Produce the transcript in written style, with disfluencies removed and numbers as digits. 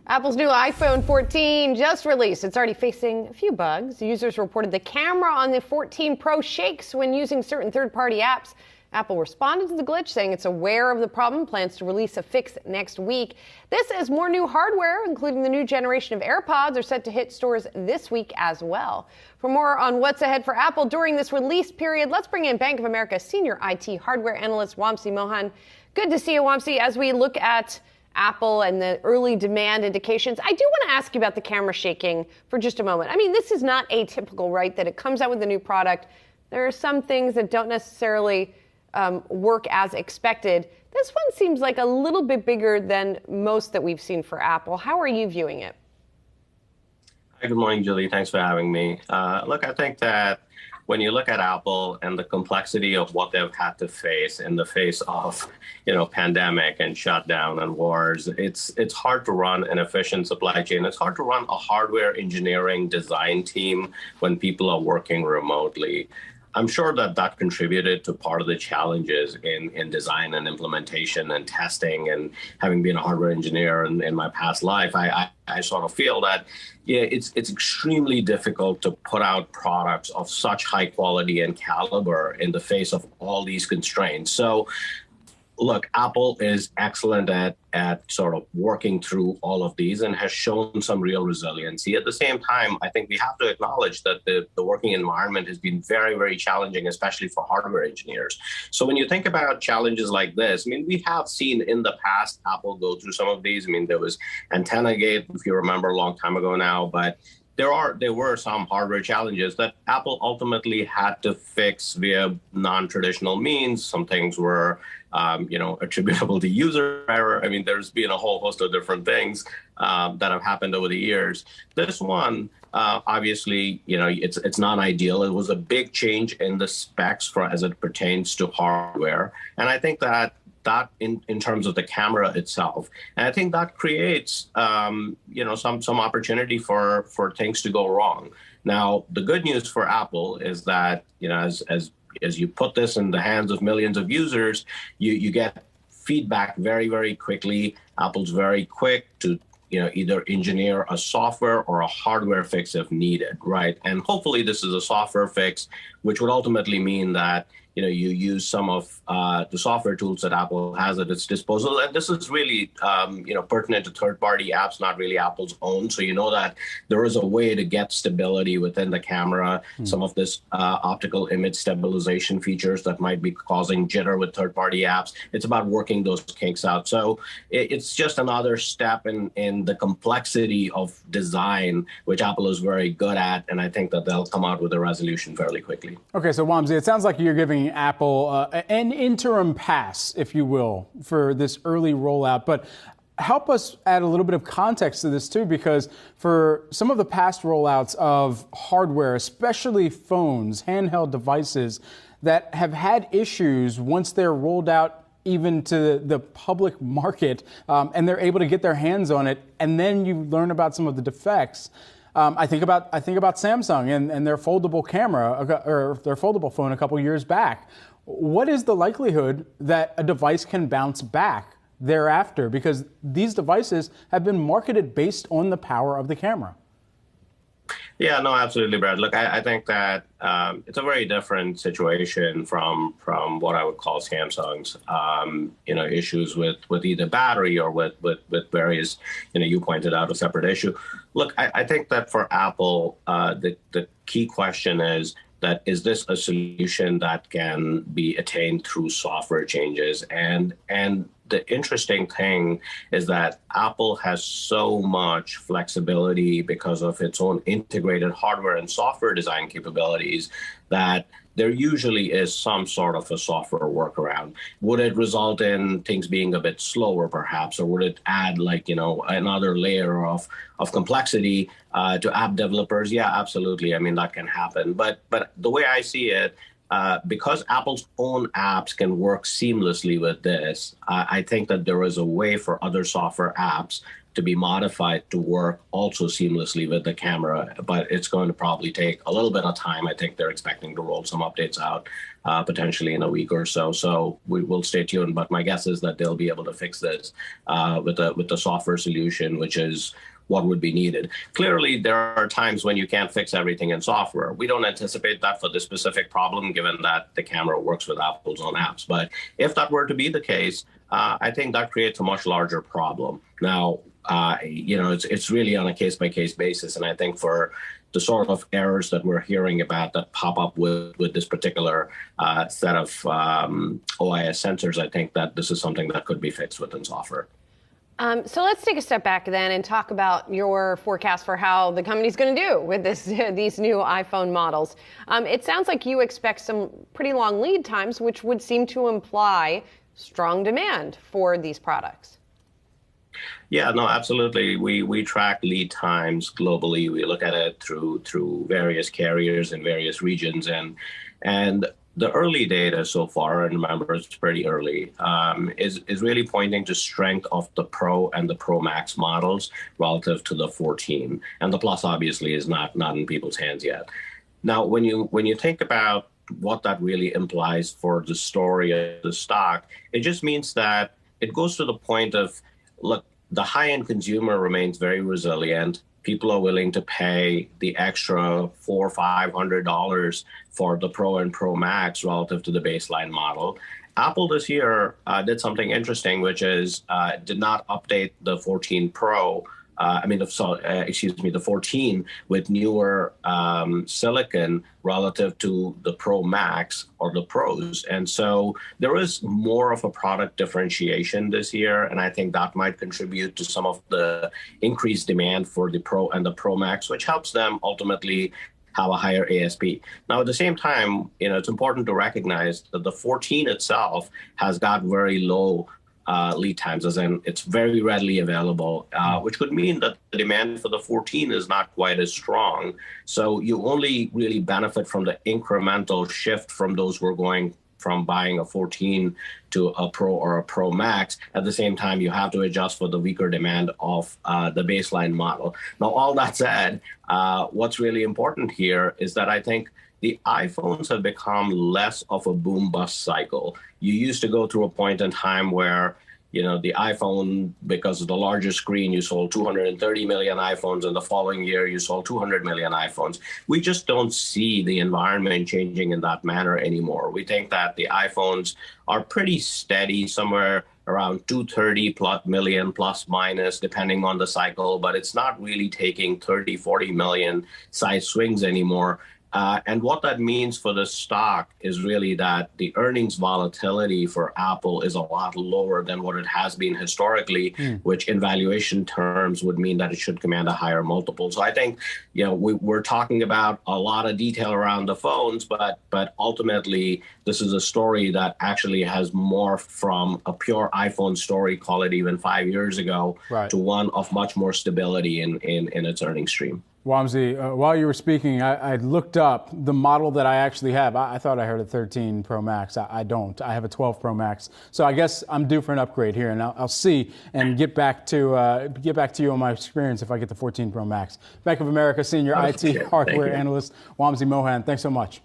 Apple's new iPhone 14 just released. It's already facing a few bugs. Users reported the camera on the 14 Pro shakes when using certain third-party apps. Apple responded to the glitch, saying it's aware of the problem, plans to release a fix next week. This as more new hardware, including the new generation of AirPods, are set to hit stores this week as well. For more on what's ahead for Apple during this release period, let's bring in Bank of America senior IT hardware analyst Wamsi Mohan. Good to see you, Wamsi. As we look at Apple and the early demand indications, I do want to ask you about the camera shaking for just a moment. I mean, this is not atypical, right? That it comes out with a new product. There are some things that don't necessarily work as expected. This one seems like a little bit bigger than most that we've seen for Apple. How are you viewing it? Hi, good morning, Julie. Thanks for having me. Look, I think that when you look at Apple and the complexity of what they've had to face in the face of, pandemic and shutdown and wars, it's hard to run an efficient supply chain. It's hard to run a hardware engineering design team when people are working remotely. I'm sure that contributed to part of the challenges in design and implementation and testing. And having been a hardware engineer in my past life, I sort of feel that it's extremely difficult to put out products of such high quality and caliber in the face of all these constraints. So look, Apple is excellent at sort of working through all of these and has shown some real resiliency. At the same time, I think we have to acknowledge that the working environment has been very, very challenging, especially for hardware engineers. So when you think about challenges like this, I mean, we have seen in the past Apple go through some of these. I mean, there was AntennaGate, if you remember, a long time ago now, but there were some hardware challenges that Apple ultimately had to fix via non-traditional means. Some things were attributable to user error. I mean, there's been a whole host of different things that have happened over the years. This one, obviously, it's not ideal. It was a big change in the specs as it pertains to hardware. And I think that in terms of the camera itself, and I think that creates, some opportunity for things to go wrong. Now, the good news for Apple is that, as you put this in the hands of millions of users, you get feedback very, very quickly. Apple's very quick to either engineer a software or a hardware fix if needed, right? And hopefully this is a software fix, which would ultimately mean that you use some of the software tools that Apple has at its disposal. And this is really, pertinent to third-party apps, not really Apple's own. So that there is a way to get stability within the camera, some of this optical image stabilization features that might be causing jitter with third-party apps. It's about working those kinks out. So it's just another step in the complexity of design, which Apple is very good at. And I think that they'll come out with a resolution fairly quickly. Okay, so Wamsi, it sounds like you're giving Apple an interim pass, if you will, for this early rollout. But help us add a little bit of context to this, too, because for some of the past rollouts of hardware, especially phones, handheld devices that have had issues once they're rolled out even to the public market and they're able to get their hands on it, and then you learn about some of the defects. I think about Samsung and their foldable camera or their foldable phone a couple years back. What is the likelihood that a device can bounce back thereafter? Because these devices have been marketed based on the power of the camera. Yeah, no, absolutely, Brad. Look, I think that it's a very different situation from what I would call Samsung's, issues with either battery or with various, you pointed out a separate issue. Look, I think that for Apple, the key question is this a solution that can be attained through software changes? And the interesting thing is that Apple has so much flexibility because of its own integrated hardware and software design capabilities that there usually is some sort of a software workaround. Would it result in things being a bit slower, perhaps, or would it add another layer of complexity to app developers? Yeah, absolutely. I mean, that can happen. But the way I see it, because Apple's own apps can work seamlessly with this, I think that there is a way for other software apps to be modified to work also seamlessly with the camera, but it's going to probably take a little bit of time. I think they're expecting to roll some updates out potentially in a week or so. So we will stay tuned. But my guess is that they'll be able to fix this with the software solution, which is what would be needed. Clearly, there are times when you can't fix everything in software. We don't anticipate that for this specific problem, given that the camera works with Apple's own apps. But if that were to be the case, I think that creates a much larger problem. Now, it's really on a case-by-case basis. And I think for the sort of errors that we're hearing about that pop up with this particular set of OIS sensors, I think that this is something that could be fixed within software. So let's take a step back then and talk about your forecast for how the company's going to do with these new iPhone models. It sounds like you expect some pretty long lead times, which would seem to imply strong demand for these products. Yeah, no, absolutely. We track lead times globally. We look at it through various carriers in various regions, and the early data so far, and remember it's pretty early, is really pointing to strength of the Pro and the Pro Max models relative to the 14, and the Plus obviously is not in people's hands yet. Now, when you think about what that really implies for the story of the stock, it just means that it goes to the point of, look, the high-end consumer remains very resilient. People are willing to pay the extra $400 or $500 for the Pro and Pro Max relative to the baseline model. Apple this year did something interesting, which is did not update the 14 Pro. The 14 with newer silicon relative to the Pro Max or the Pros. And so there is more of a product differentiation this year. And I think that might contribute to some of the increased demand for the Pro and the Pro Max, which helps them ultimately have a higher ASP. Now, at the same time, it's important to recognize that the 14 itself has got very low lead times, as in it's very readily available, which could mean that the demand for the 14 is not quite as strong. So you only really benefit from the incremental shift from those who are going from buying a 14 to a Pro or a Pro Max. At the same time, you have to adjust for the weaker demand of the baseline model. Now, all that said, what's really important here is that I think the iPhones have become less of a boom-bust cycle. You used to go through a point in time where, the iPhone, because of the larger screen, you sold 230 million iPhones, and the following year you sold 200 million iPhones. We just don't see the environment changing in that manner anymore. We think that the iPhones are pretty steady, somewhere around 230 million plus minus, depending on the cycle, but it's not really taking 30, 40 million size swings anymore. And what that means for the stock is really that the earnings volatility for Apple is a lot lower than what it has been historically, which in valuation terms would mean that it should command a higher multiple. So I think, we're talking about a lot of detail around the phones, but ultimately this is a story that actually has morphed from a pure iPhone story, call it even 5 years ago, to one of much more stability in its earnings stream. Wamsi, while you were speaking, I looked up the model that I actually have. I thought I heard a 13 Pro Max. I don't. I have a 12 Pro Max. So I guess I'm due for an upgrade here, and I'll see and get back to you on my experience if I get the 14 Pro Max. Bank of America Senior IT Hardware Analyst Wamsi Mohan, thanks so much.